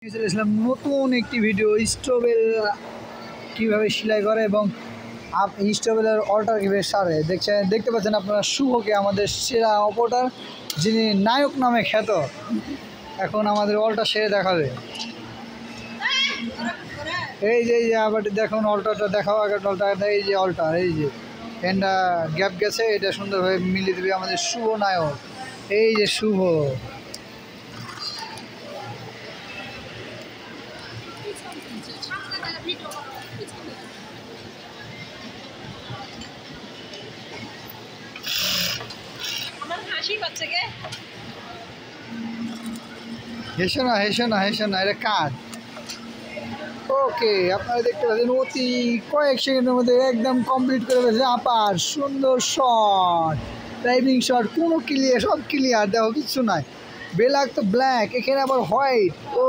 চলে আসলাম নতুন একটি ভিডিও স্টোভেল কীভাবে সেলাই করে এবং স্টোভেলের অল্টার কীভাবে সারে দেখতে পাচ্ছেন আপনারা শুভকে আমাদের সেরা অপরটার যিনি নায়ক নামে খ্যাত এখন আমাদের অল্টার সেরে দেখাবে। এই যে আবার দেখুন অল্টারটা দেখাও আগে অল্টার এই যে অল্টার এই যে ফ্যানটা গ্যাপ গেছে এটা সুন্দরভাবে মিলিয়ে দেবে আমাদের শুভ নায়ক এই যে শুভ। হেসো না এটা কাজ। ওকে আপনারা দেখতে পাচ্ছেন অতি কয়েক সেকেন্ডের মধ্যে একদম কমপ্লিট করে ফেলেছে আপার সুন্দর শট ড্রাইভিং শট কোনো ক্লিয়ার সব ক্লিয়ার দেখো কিচ্ছু নাই বেলাক তো ব্ল্যাক এখানে আবার হোয়াইট ও